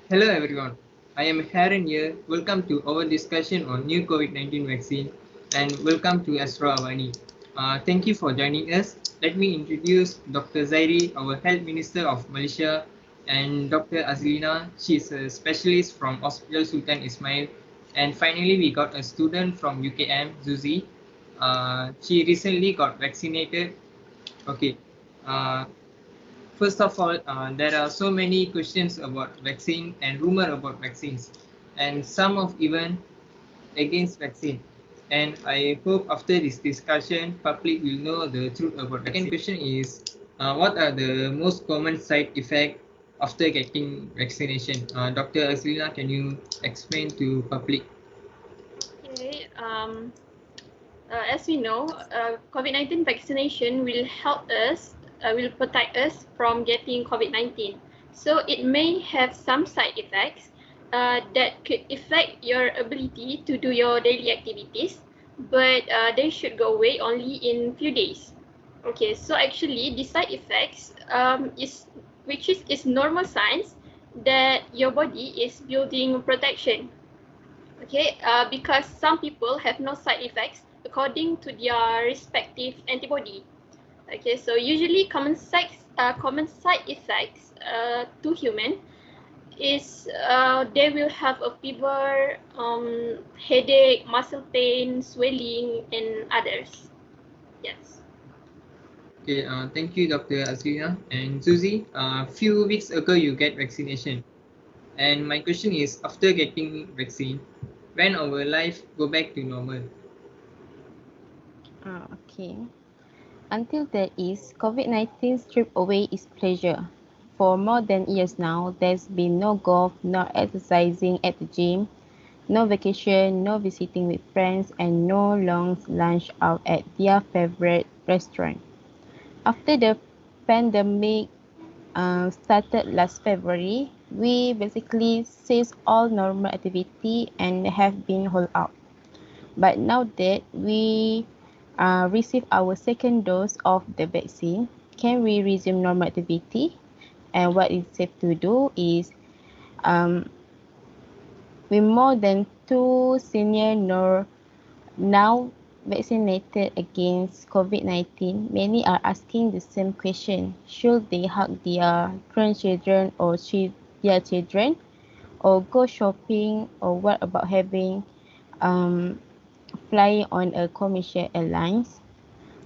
Hello everyone, I am Haren here. Welcome to our discussion on new COVID-19 vaccine and welcome to Astro Avani. Thank you for joining us. Let me introduce Dr. Zairi, our Health Minister of Malaysia, and Dr. Azlina. She's a specialist from Hospital Sultan Ismail. And finally, we got a student from UKM, Zuzi. She recently got vaccinated. Okay. Uh, First of all, there are so many questions about vaccine and rumor about vaccines, and some of even against vaccine. And I hope after this discussion, public will know the truth about vaccine. Second question is, what are the most common side effects after getting vaccination? Dr. Azlina, can you explain to public? Okay. As we know, COVID-19 vaccination will help us, will protect us from getting COVID-19. So it may have some side effects that could affect your ability to do your daily activities, but they should go away only in few days. Okay, so actually the side effects is normal signs that your body is building protection. Okay, because some people have no side effects according to their respective antibody. Okay, so usually common side effects to human is they will have a fever, headache, muscle pain, swelling, and others. Yes. Okay, thank you, Dr. Azlina. And Susie, a few weeks ago you get vaccination. And my question is, after getting vaccine, when our life go back to normal? Okay. Until there is, COVID-19 stripped away its pleasure. For more than years now, there's been no golf, no exercising at the gym, no vacation, no visiting with friends, and no long lunch out at their favorite restaurant. After the pandemic started last February, we basically ceased all normal activity and have been holed out. But now that we receive our second dose of the vaccine, can we resume normal activity? And what is safe to do is um, with more than two senior now vaccinated against COVID-19, many are asking the same question. Should they hug their grandchildren or their children or go shopping, or what about having um, flying on a commercial airlines?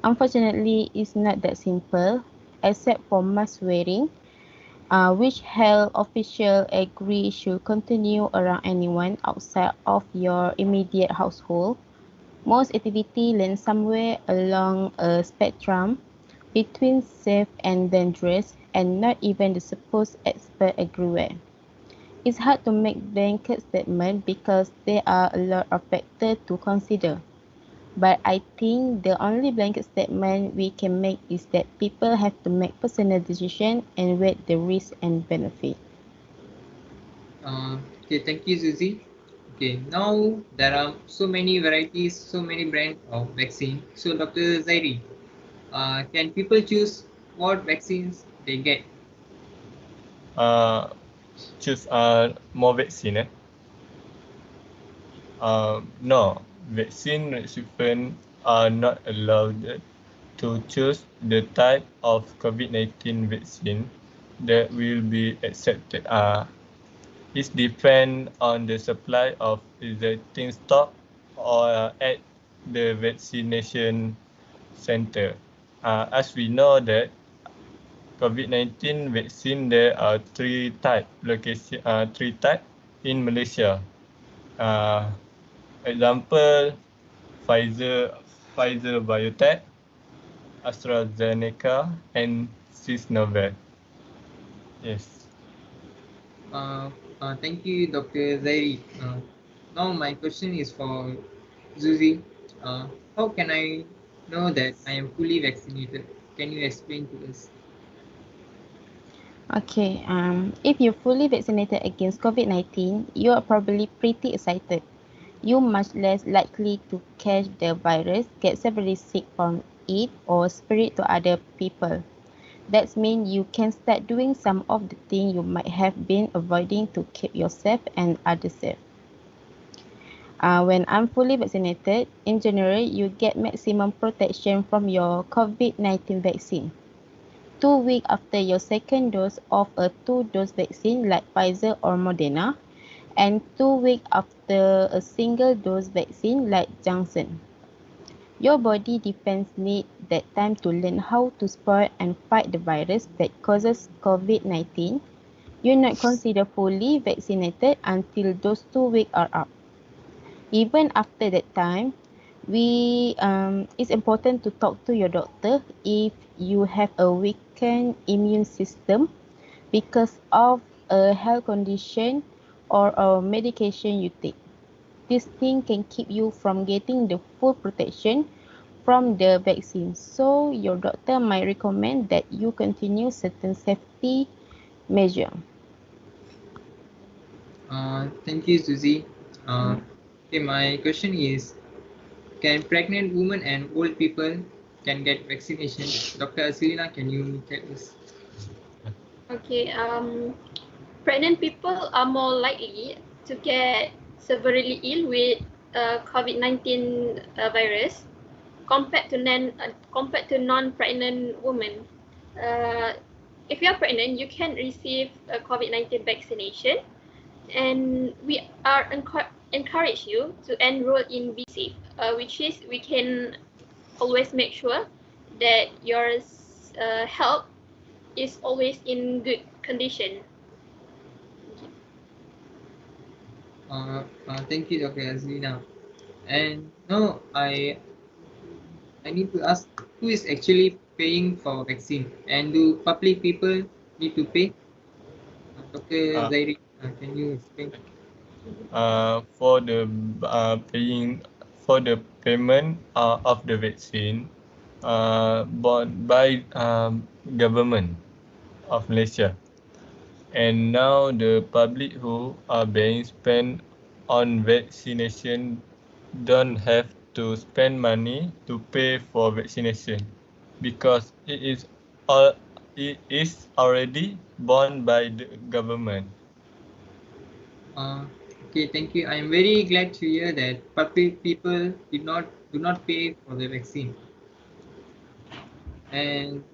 Unfortunately, it's not that simple, except for mask wearing, which health officials agree should continue around anyone outside of your immediate household. Most activity land somewhere along a spectrum between safe and dangerous, and not even the supposed expert agree. It's hard to make blanket statement because there are a lot of factors to consider. But I think the only blanket statement we can make is that people have to make personal decision and weigh the risk and benefit. Okay, thank you, Susie. Okay, now there are so many varieties, so many brands of vaccine. So, Dr. Zairi, can people choose what vaccines they get? uh, choose more vaccine. No, vaccine recipients are not allowed to choose the type of COVID-19 vaccine that will be accepted. It depends on the supply of existing stock or at the vaccination center. As we know that COVID-19 vaccine, there are three type in Malaysia. Uh, Example, Pfizer Biotech, AstraZeneca, and Sinovac. Yes. Uh, Thank you, Dr. Zairi. Now my question is for Zuzi. How can I know that I am fully vaccinated? Can you explain to us? Okay, if you're fully vaccinated against COVID-19, you are probably pretty excited. You're much less likely to catch the virus, get severely sick from it, or spread it to other people. That means you can start doing some of the things you might have been avoiding to keep yourself and others safe. When I'm fully vaccinated, in general, you get maximum protection from your COVID-19 vaccine. 2 weeks after your second dose of a two-dose vaccine like Pfizer or Moderna, and 2 weeks after a single-dose vaccine like Johnson. Your body defense needs that time to learn how to spot and fight the virus that causes COVID-19. You're not considered fully vaccinated until those 2 weeks are up. Even after that time, it's important to talk to your doctor if you have a weakened immune system because of a health condition or a medication you take. This thing can keep you from getting the full protection from the vaccine. So your doctor might recommend that you continue certain safety measures. Thank you, Suzy. Okay, my question is, can pregnant women and old people can get vaccination? Dr. Azlina, can you tell us? Okay, pregnant people are more likely to get severely ill with COVID-19 virus compared to non-pregnant women. Uh, if you are pregnant, you can receive a COVID-19 vaccination, and we are encourage you to enroll in BSafe, which is we can always make sure that your health is always in good condition. Thank you, Dr. Azlina. And now I need to ask, who is actually paying for vaccine, and do public people need to pay? Dr. Uh, Zairi, can you explain? for the paying for the payment of the vaccine bought by government of Malaysia, and now the public who are being spent on vaccination don't have to spend money to pay for vaccination because it is already borne by the government. Uh, okay, thank you. I am very glad to hear that public people do not pay for the vaccine. And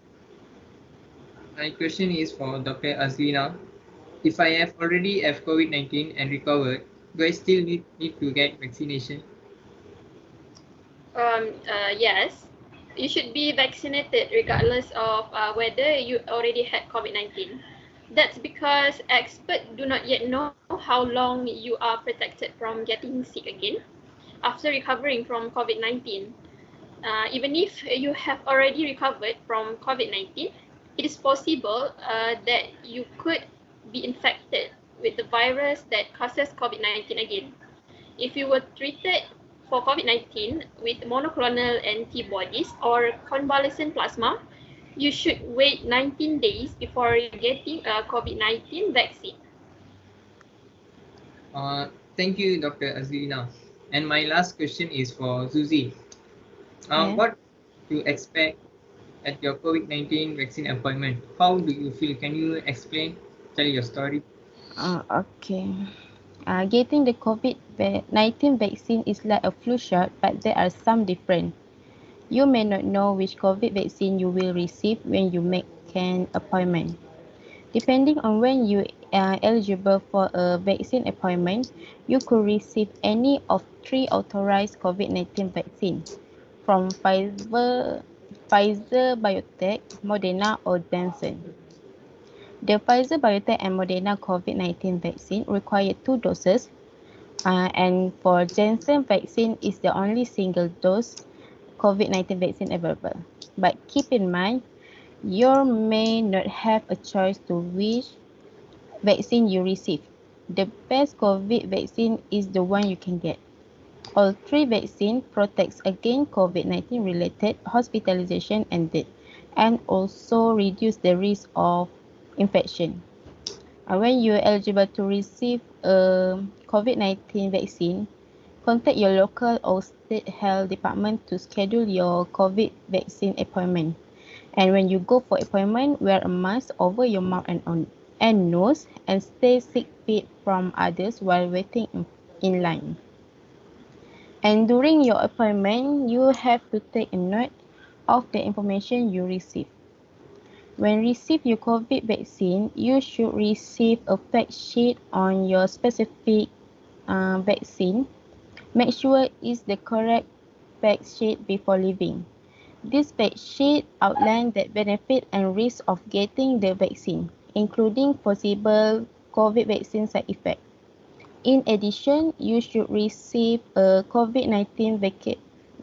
my question is for Dr. Azlina. If I have already have COVID-19 and recovered, do I still need to get vaccination? Yes, you should be vaccinated regardless of whether you already had COVID-19. That's because experts do not yet know how long you are protected from getting sick again after recovering from COVID-19. Even if you have already recovered from COVID-19, it is possible that you could be infected with the virus that causes COVID-19 again. If you were treated for COVID-19 with monoclonal antibodies or convalescent plasma, you should wait 19 days before getting a COVID-19 vaccine. Thank you, Dr. Azlina. And my last question is for Suzy. Yeah. What do you expect at your COVID-19 vaccine appointment? How do you feel? Can you explain? Tell your story. Okay. Getting the COVID-19 vaccine is like a flu shot, but there are some different. You may not know which COVID vaccine you will receive when you make an appointment. Depending on when you are eligible for a vaccine appointment, you could receive any of three authorized COVID-19 vaccines from Pfizer Biotech, Moderna, or Johnson. The Pfizer Biotech and Moderna COVID-19 vaccine require two doses, and for Janssen vaccine is the only single dose COVID-19 vaccine available. But keep in mind, you may not have a choice to which vaccine you receive. The best COVID vaccine is the one you can get. All three vaccines protects against COVID-19 related hospitalization and death, and also reduce the risk of infection. When you are eligible to receive a COVID-19 vaccine, contact your local or state health department to schedule your COVID vaccine appointment. And when you go for appointment, wear a mask over your mouth and nose, and stay 6 feet from others while waiting in line. And during your appointment, you have to take a note of the information you receive. When receive your COVID vaccine, you should receive a fact sheet on your specific vaccine. Make sure it's the correct fact sheet before leaving. This fact sheet outlines the benefit and risk of getting the vaccine, including possible COVID vaccine side effects. In addition, you should receive a COVID-19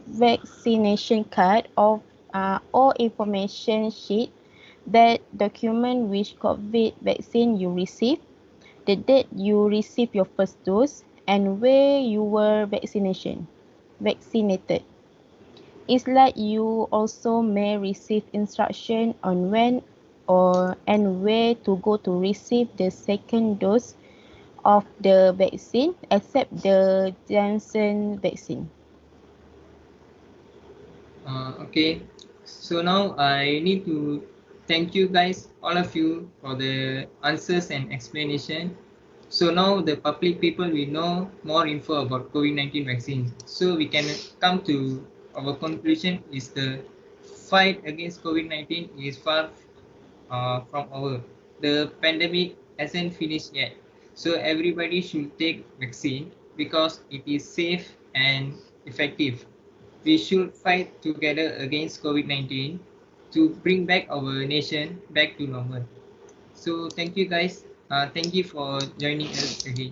vaccination card or information sheet that document which COVID vaccine you received, the date you received your first dose, and where you were vaccinated. It's like you also may receive instruction on when and where to go to receive the second dose of the vaccine, except the Johnson vaccine. Okay, so now I need to thank you guys, all of you, for the answers and explanation. So now the public people will know more info about COVID-19 vaccine. So we can come to our conclusion is the fight against COVID-19 is far from over. The pandemic hasn't finished yet. So everybody should take vaccine because it is safe and effective. We should fight together against COVID-19 to bring back our nation back to normal. So thank you guys. Thank you for joining us again.